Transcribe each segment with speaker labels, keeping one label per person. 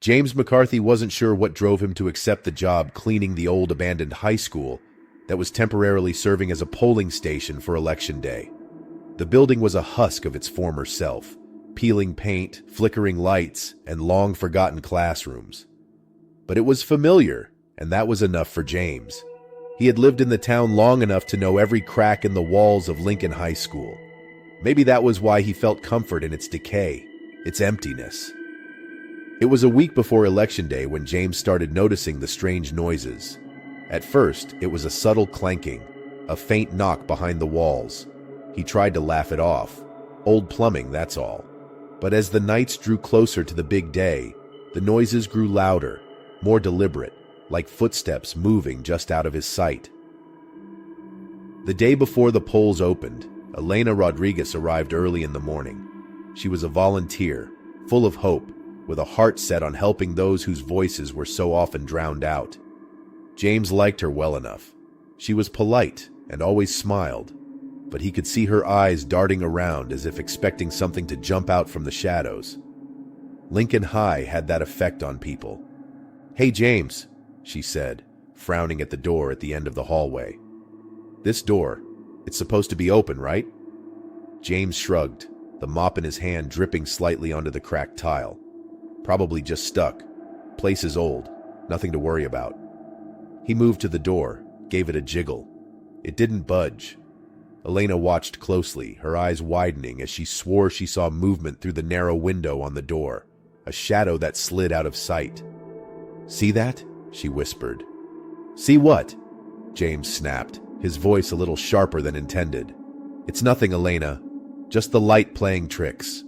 Speaker 1: James McCarthy wasn't sure what drove him to accept the job cleaning the old abandoned high school that was temporarily serving as a polling station for Election Day. The building was a husk of its former self, peeling paint, flickering lights, and long-forgotten classrooms. But it was familiar, and that was enough for James. He had lived in the town long enough to know every crack in the walls of Lincoln High School. Maybe that was why he felt comfort in its decay, its emptiness. It was a week before Election Day when James started noticing the strange noises. At first, it was a subtle clanking, a faint knock behind the walls. He tried to laugh it off. Old plumbing, that's all. But as the nights drew closer to the big day, the noises grew louder, more deliberate, like footsteps moving just out of his sight. The day before the polls opened, Elena Rodriguez arrived early in the morning. She was a volunteer, full of hope, with a heart set on helping those whose voices were so often drowned out. James liked her well enough. She was polite and always smiled, but he could see her eyes darting around as if expecting something to jump out from the shadows. Lincoln High had that effect on people. "Hey, James," she said, frowning at the door at the end of the hallway. "This door, it's supposed to be open, right?" James shrugged, the mop in his hand dripping slightly onto the cracked tile. "Probably just stuck. Place is old. Nothing to worry about." He moved to the door, gave it a jiggle. It didn't budge. Elena watched closely, her eyes widening as she swore she saw movement through the narrow window on the door, a shadow that slid out of sight. "See that?" she whispered. "See what?" James snapped, his voice a little sharper than intended. "It's nothing, Elena. Just the light playing tricks."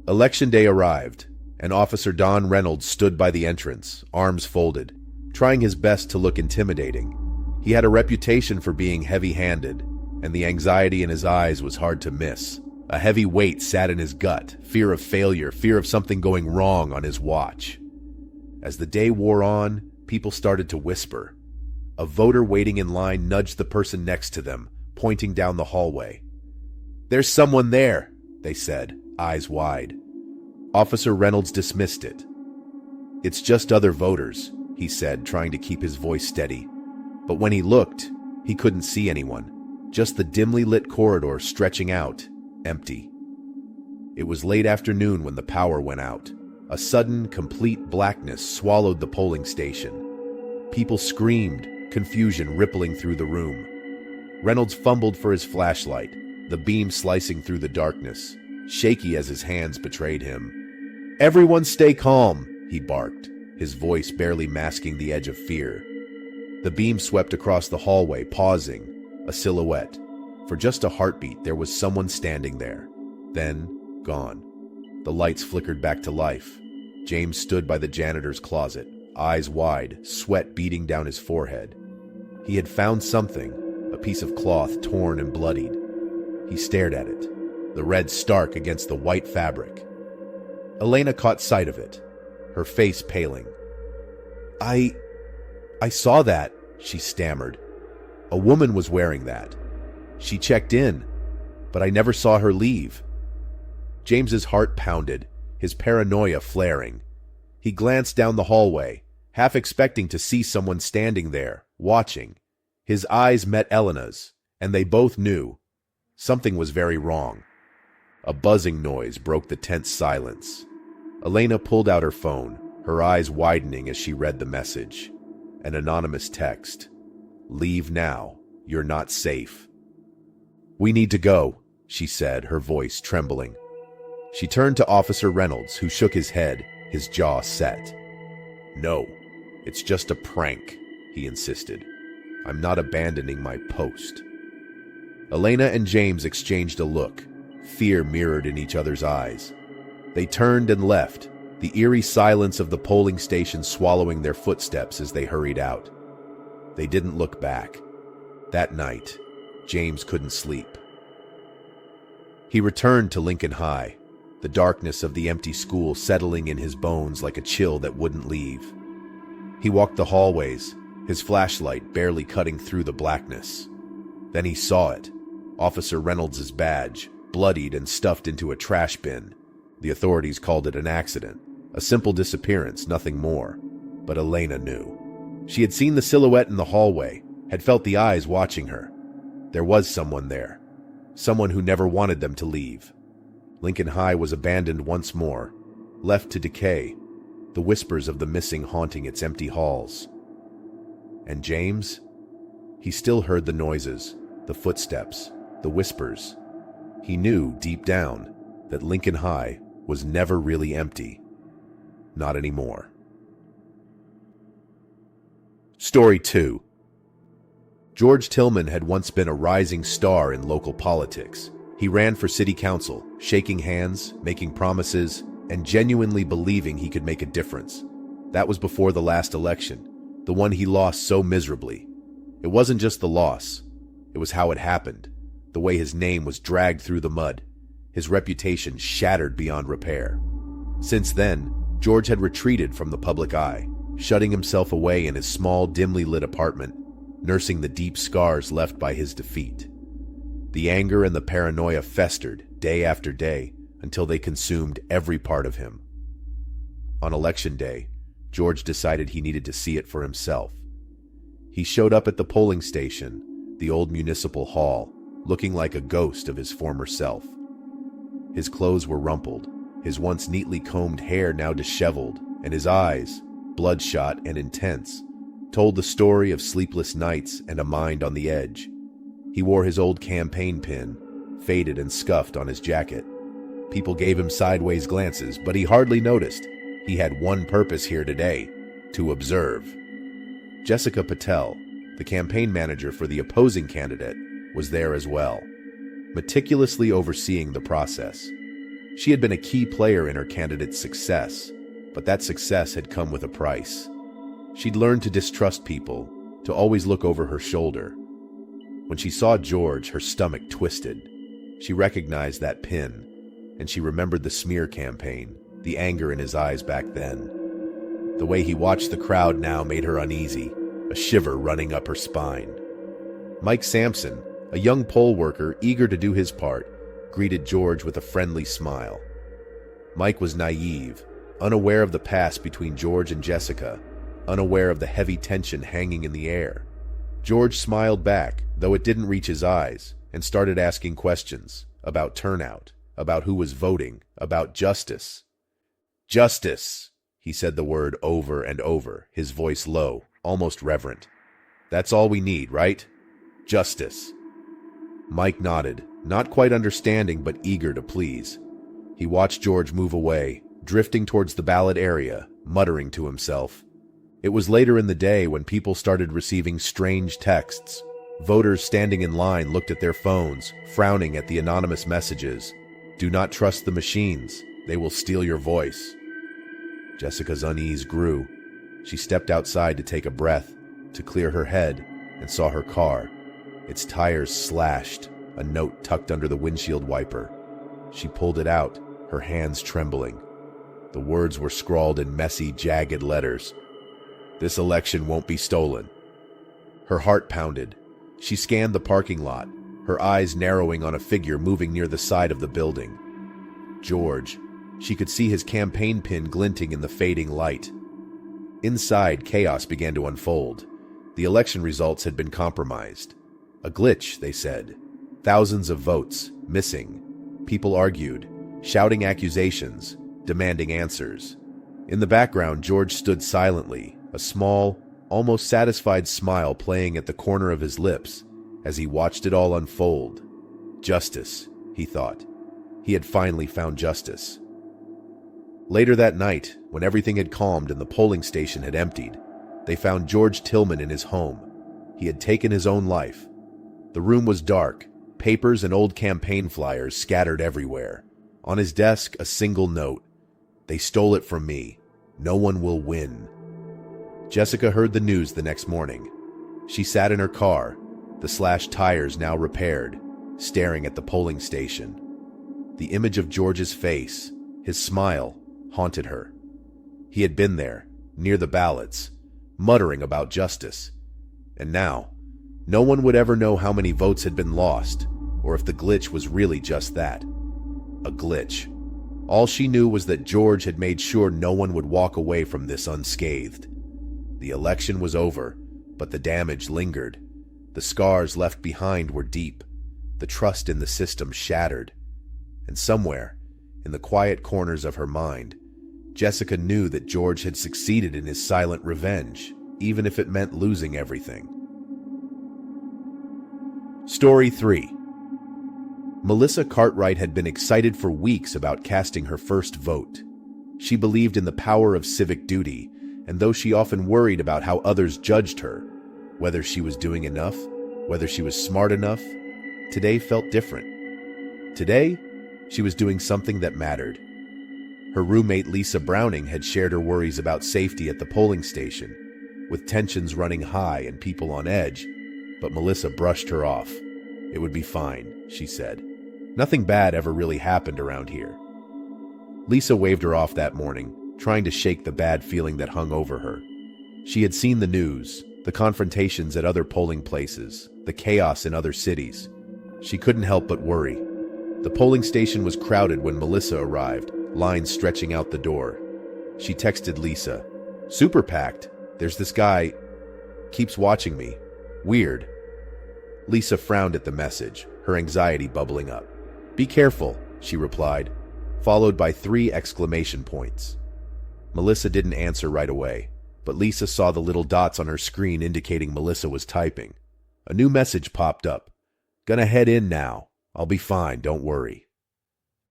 Speaker 1: Election Day arrived, and Officer Don Reynolds stood by the entrance, arms folded, trying his best to look intimidating. He had a reputation for being heavy-handed, and the anxiety in his eyes was hard to miss. A heavy weight sat in his gut, fear of failure, fear of something going wrong on his watch. As the day wore on, people started to whisper. A voter waiting in line nudged the person next to them, pointing down the hallway. "There's someone there," they said, eyes wide. Officer Reynolds dismissed it. "It's just other voters," he said, trying to keep his voice steady. But when he looked, he couldn't see anyone, just the dimly lit corridor stretching out, empty. It was late afternoon when the power went out. A sudden, complete blackness swallowed the polling station. People screamed, confusion rippling through the room. Reynolds fumbled for his flashlight, the beam slicing through the darkness, shaky as his hands betrayed him. "Everyone stay calm," he barked, his voice barely masking the edge of fear. The beam swept across the hallway, pausing, a silhouette. For just a heartbeat, there was someone standing there. Then, gone. The lights flickered back to life. James stood by the janitor's closet, eyes wide, sweat beading down his forehead. He had found something, a piece of cloth torn and bloodied. He stared at it, the red stark against the white fabric. Elena caught sight of it, her face paling. I saw that," she stammered. "A woman was wearing that. She checked in, but I never saw her leave." James's heart pounded, his paranoia flaring. He glanced down the hallway, half expecting to see someone standing there, watching. His eyes met Elena's, and they both knew. Something was very wrong. A buzzing noise broke the tense silence. Elena pulled out her phone, her eyes widening as she read the message. An anonymous text. "Leave now. You're not safe." "We need to go," she said, her voice trembling. She turned to Officer Reynolds, who shook his head, his jaw set. "No, it's just a prank," he insisted. "I'm not abandoning my post." Elena and James exchanged a look, fear mirrored in each other's eyes. They turned and left, the eerie silence of the polling station swallowing their footsteps as they hurried out. They didn't look back. That night, James couldn't sleep. He returned to Lincoln High, the darkness of the empty school settling in his bones like a chill that wouldn't leave. He walked the hallways, his flashlight barely cutting through the blackness. Then he saw it, Officer Reynolds' badge, bloodied and stuffed into a trash bin. The authorities called it an accident, a simple disappearance, nothing more. But Elena knew. She had seen the silhouette in the hallway, had felt the eyes watching her. There was someone there, someone who never wanted them to leave. Lincoln High was abandoned once more, left to decay, the whispers of the missing haunting its empty halls. And James? He still heard the noises, the footsteps, the whispers. He knew, deep down, that Lincoln High was never really empty. Not anymore. Story 2. George Tillman had once been a rising star in local politics. He ran for city council, shaking hands, making promises, and genuinely believing he could make a difference. That was before the last election, the one he lost so miserably. It wasn't just the loss, it was how it happened, the way his name was dragged through the mud, his reputation shattered beyond repair. Since then, George had retreated from the public eye, shutting himself away in his small, dimly lit apartment, nursing the deep scars left by his defeat. The anger and the paranoia festered day after day until they consumed every part of him. On election day, George decided he needed to see it for himself. He showed up at the polling station, the old municipal hall, looking like a ghost of his former self. His clothes were rumpled, his once neatly combed hair now disheveled, and his eyes, bloodshot and intense, told the story of sleepless nights and a mind on the edge. He wore his old campaign pin, faded and scuffed, on his jacket. People gave him sideways glances, but he hardly noticed. He had one purpose here today: to observe. Jessica Patel, the campaign manager for the opposing candidate, was there as well, meticulously overseeing the process. She had been a key player in her candidate's success, but that success had come with a price. She'd learned to distrust people, to always look over her shoulder. When she saw George, her stomach twisted. She recognized that pin, and she remembered the smear campaign, the anger in his eyes back then. The way he watched the crowd now made her uneasy, a shiver running up her spine. Mike Sampson, a young poll worker eager to do his part, greeted George with a friendly smile. Mike was naive, unaware of the past between George and Jessica, unaware of the heavy tension hanging in the air. George smiled back, though it didn't reach his eyes, and started asking questions about turnout, about who was voting, about justice. Justice! He said the word over and over, his voice low, almost reverent. That's all we need, right? Justice. Mike nodded, not quite understanding but eager to please. He watched George move away, drifting towards the ballot area, muttering to himself. It was later in the day when people started receiving strange texts. Voters standing in line looked at their phones, frowning at the anonymous messages. Do not trust the machines. They will steal your voice. Jessica's unease grew. She stepped outside to take a breath, to clear her head, and saw her car. Its tires slashed, a note tucked under the windshield wiper. She pulled it out, her hands trembling. The words were scrawled in messy, jagged letters. This election won't be stolen. Her heart pounded. She scanned the parking lot, her eyes narrowing on a figure moving near the side of the building. George. She could see his campaign pin glinting in the fading light. Inside, chaos began to unfold. The election results had been compromised. A glitch, they said. Thousands of votes, missing. People argued, shouting accusations, demanding answers. In the background, George stood silently, a small, almost satisfied smile playing at the corner of his lips as he watched it all unfold. Justice, he thought. He had finally found justice. Later that night, when everything had calmed and the polling station had emptied, they found George Tillman in his home. He had taken his own life. The room was dark, papers and old campaign flyers scattered everywhere. On his desk, a single note. They stole it from me. No one will win. Jessica heard the news the next morning. She sat in her car, the slashed tires now repaired, staring at the polling station. The image of George's face, his smile, haunted her. He had been there, near the ballots, muttering about justice. And now, no one would ever know how many votes had been lost, or if the glitch was really just that. A glitch. All she knew was that George had made sure no one would walk away from this unscathed. The election was over, but the damage lingered. The scars left behind were deep, the trust in the system shattered. And somewhere, in the quiet corners of her mind, Jessica knew that George had succeeded in his silent revenge, even if it meant losing everything. Story 3. Melissa Cartwright had been excited for weeks about casting her first vote. She believed in the power of civic duty, and though she often worried about how others judged her, whether she was doing enough, whether she was smart enough, today felt different. Today, she was doing something that mattered. Her roommate Lisa Browning had shared her worries about safety at the polling station, with tensions running high and people on edge, but Melissa brushed her off. It would be fine, she said. Nothing bad ever really happened around here. Lisa waved her off that morning, trying to shake the bad feeling that hung over her. She had seen the news, the confrontations at other polling places, the chaos in other cities. She couldn't help but worry. The polling station was crowded when Melissa arrived, lines stretching out the door. She texted Lisa, "Super packed. There's this guy. Keeps watching me. Weird." Lisa frowned at the message, her anxiety bubbling up. "Be careful," she replied, followed by 3 exclamation points. Melissa didn't answer right away, but Lisa saw the little dots on her screen indicating Melissa was typing. A new message popped up. "Gonna head in now. I'll be fine, don't worry."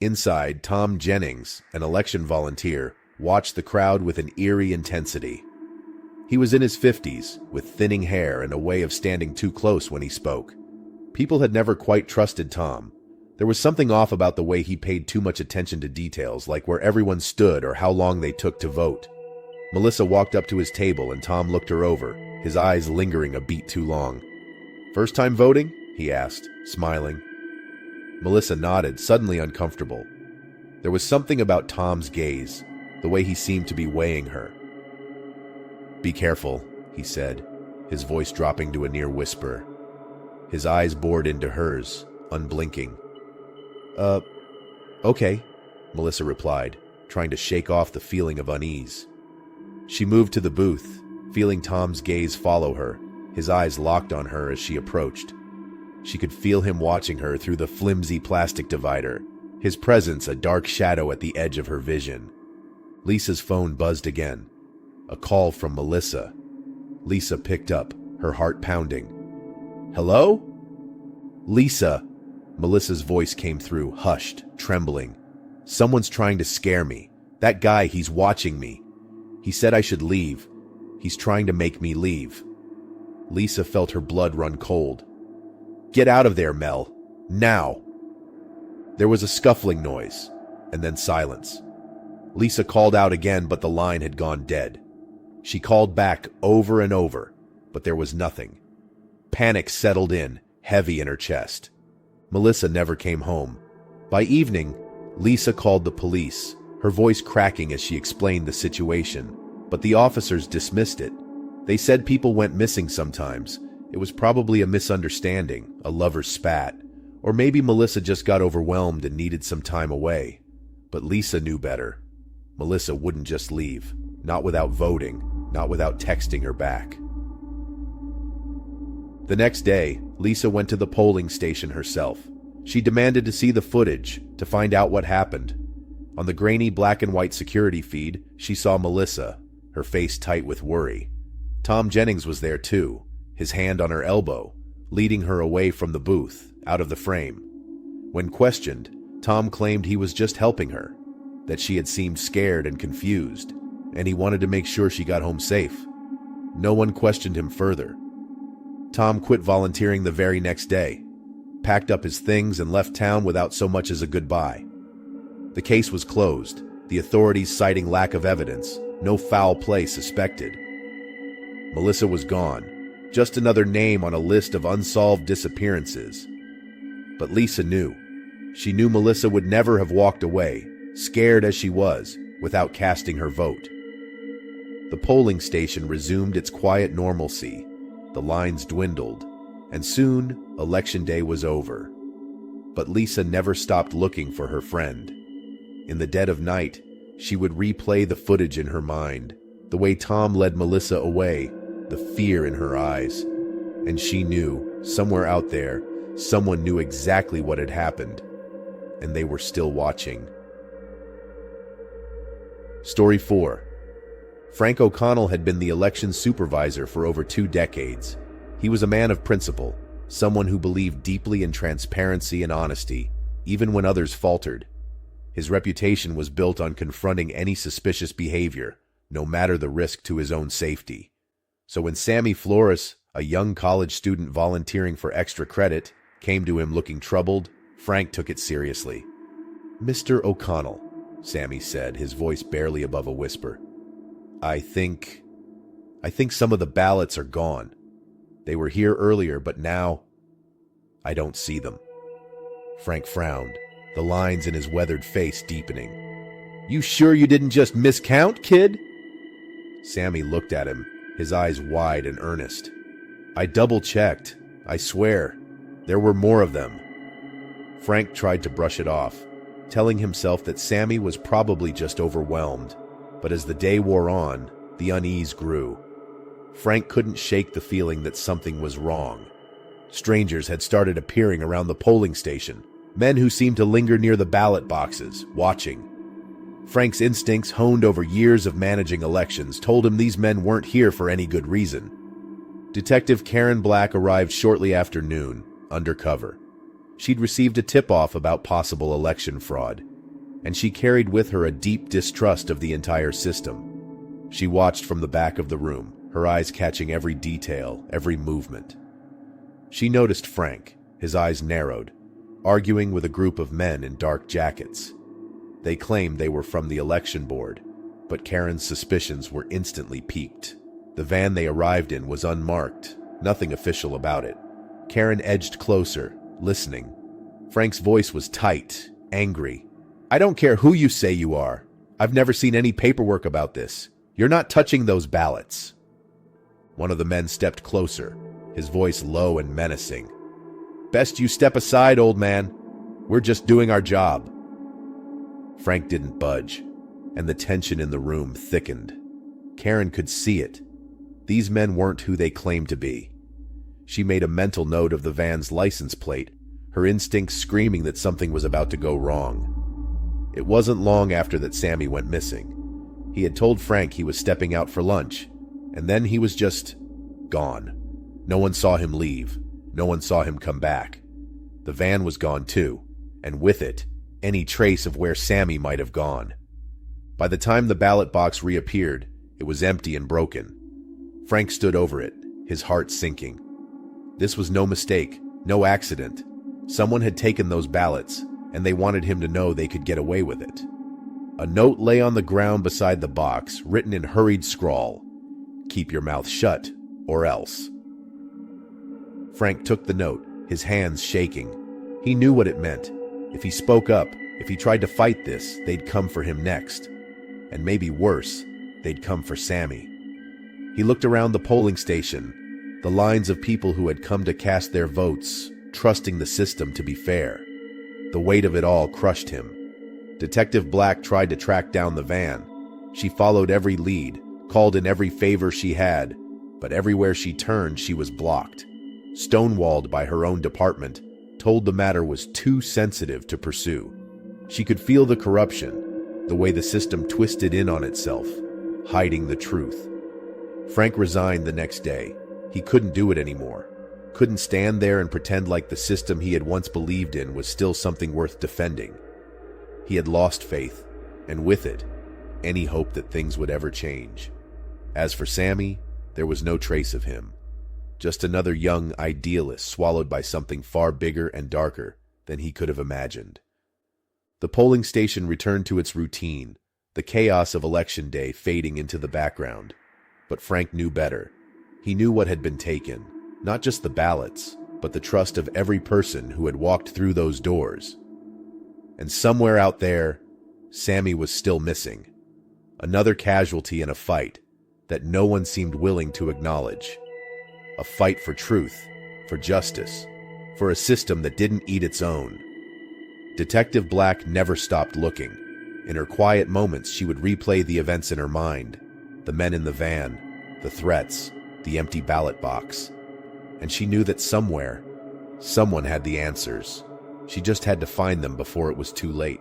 Speaker 1: Inside, Tom Jennings, an election volunteer, watched the crowd with an eerie intensity. He was in his 50s, with thinning hair and a way of standing too close when he spoke. People had never quite trusted Tom. There was something off about the way he paid too much attention to details, like where everyone stood or how long they took to vote. Melissa walked up to his table and Tom looked her over, his eyes lingering a beat too long. "First time voting?" he asked, smiling. Melissa nodded, suddenly uncomfortable. There was something about Tom's gaze, the way he seemed to be weighing her. "Be careful," he said, his voice dropping to a near whisper. His eyes bored into hers, unblinking. Okay," Melissa replied, trying to shake off the feeling of unease. She moved to the booth, feeling Tom's gaze follow her, his eyes locked on her as she approached. She could feel him watching her through the flimsy plastic divider, his presence a dark shadow at the edge of her vision. Lisa's phone buzzed again. A call from Melissa. Lisa picked up, her heart pounding. "Hello?" "Lisa," Melissa's voice came through, hushed, trembling. "Someone's trying to scare me. That guy, he's watching me. He said I should leave. He's trying to make me leave." Lisa felt her blood run cold. "Get out of there, Mel. Now." There was a scuffling noise, and then silence. Lisa called out again, but the line had gone dead. She called back over and over, but there was nothing. Panic settled in, heavy in her chest. Melissa never came home. By evening, Lisa called the police, her voice cracking as she explained the situation, but the officers dismissed it. They said people went missing sometimes. It was probably a misunderstanding, a lover's spat, or maybe Melissa just got overwhelmed and needed some time away. But Lisa knew better. Melissa wouldn't just leave, not without voting, not without texting her back. The next day, Lisa went to the polling station herself. She demanded to see the footage, to find out what happened. On the grainy black and white security feed, she saw Melissa, her face tight with worry. Tom Jennings was there too, his hand on her elbow, leading her away from the booth, out of the frame. When questioned, Tom claimed he was just helping her, that she had seemed scared and confused, and he wanted to make sure she got home safe. No one questioned him further. Tom quit volunteering the very next day, packed up his things and left town without so much as a goodbye. The case was closed, the authorities citing lack of evidence, no foul play suspected. Melissa was gone, just another name on a list of unsolved disappearances. But Lisa knew. She knew Melissa would never have walked away, scared as she was, without casting her vote. The polling station resumed its quiet normalcy. The lines dwindled, and soon Election Day was over. But Lisa never stopped looking for her friend. In the dead of night, she would replay the footage in her mind, the way Tom led Melissa away, the fear in her eyes. And she knew, somewhere out there, someone knew exactly what had happened, and they were still watching. Story 4. Frank O'Connell had been the election supervisor for over 2 decades. He was a man of principle, someone who believed deeply in transparency and honesty, even when others faltered. His reputation was built on confronting any suspicious behavior, no matter the risk to his own safety. So when Sammy Flores, a young college student volunteering for extra credit, came to him looking troubled, Frank took it seriously. "Mr. O'Connell," Sammy said, his voice barely above a whisper. I think some of the ballots are gone. They were here earlier, but now I don't see them." Frank frowned, the lines in his weathered face deepening. "You sure you didn't just miscount, kid?" Sammy looked at him, his eyes wide and earnest. "I double-checked. I swear. There were more of them." Frank tried to brush it off, telling himself that Sammy was probably just overwhelmed. But as the day wore on, the unease grew. Frank couldn't shake the feeling that something was wrong. Strangers had started appearing around the polling station, men who seemed to linger near the ballot boxes, watching. Frank's instincts, honed over years of managing elections, told him these men weren't here for any good reason. Detective Karen Black arrived shortly after noon, undercover. She'd received a tip-off about possible election fraud, and she carried with her a deep distrust of the entire system. She watched from the back of the room, her eyes catching every detail, every movement. She noticed Frank, his eyes narrowed, arguing with a group of men in dark jackets. They claimed they were from the election board, but Karen's suspicions were instantly piqued. The van they arrived in was unmarked, nothing official about it. Karen edged closer, listening. Frank's voice was tight, angry. "I don't care who you say you are. I've never seen any paperwork about this. You're not touching those ballots." One of the men stepped closer, his voice low and menacing. "Best you step aside, old man. We're just doing our job." Frank didn't budge, and the tension in the room thickened. Karen could see it. These men weren't who they claimed to be. She made a mental note of the van's license plate, her instincts screaming that something was about to go wrong. It wasn't long after that Sammy went missing. He had told Frank he was stepping out for lunch, and then he was just gone. No one saw him leave. No one saw him come back. The van was gone too, and with it, any trace of where Sammy might have gone. By the time the ballot box reappeared, it was empty and broken. Frank stood over it, his heart sinking. This was no mistake, no accident. Someone had taken those ballots, and they wanted him to know they could get away with it. A note lay on the ground beside the box, written in hurried scrawl. "Keep your mouth shut, or else." Frank took the note, his hands shaking. He knew what it meant. If he spoke up, if he tried to fight this, they'd come for him next. And maybe worse, they'd come for Sammy. He looked around the polling station, the lines of people who had come to cast their votes, trusting the system to be fair. The weight of it all crushed him. Detective Black tried to track down the van. She followed every lead, called in every favor she had, but everywhere she turned, she was blocked. Stonewalled by her own department, told the matter was too sensitive to pursue. She could feel the corruption, the way the system twisted in on itself, hiding the truth. Frank resigned the next day. He couldn't do it anymore. Couldn't stand there and pretend like the system he had once believed in was still something worth defending. He had lost faith, and with it, any hope that things would ever change. As for Sammy, there was no trace of him. Just another young idealist swallowed by something far bigger and darker than he could have imagined. The polling station returned to its routine, the chaos of election day fading into the background. But Frank knew better. He knew what had been taken, not just the ballots, but the trust of every person who had walked through those doors. And somewhere out there, Sammy was still missing. Another casualty in a fight that no one seemed willing to acknowledge. A fight for truth, for justice, for a system that didn't eat its own. Detective Black never stopped looking. In her quiet moments, she would replay the events in her mind, the men in the van, the threats, the empty ballot box. And she knew that somewhere, someone had the answers. She just had to find them before it was too late.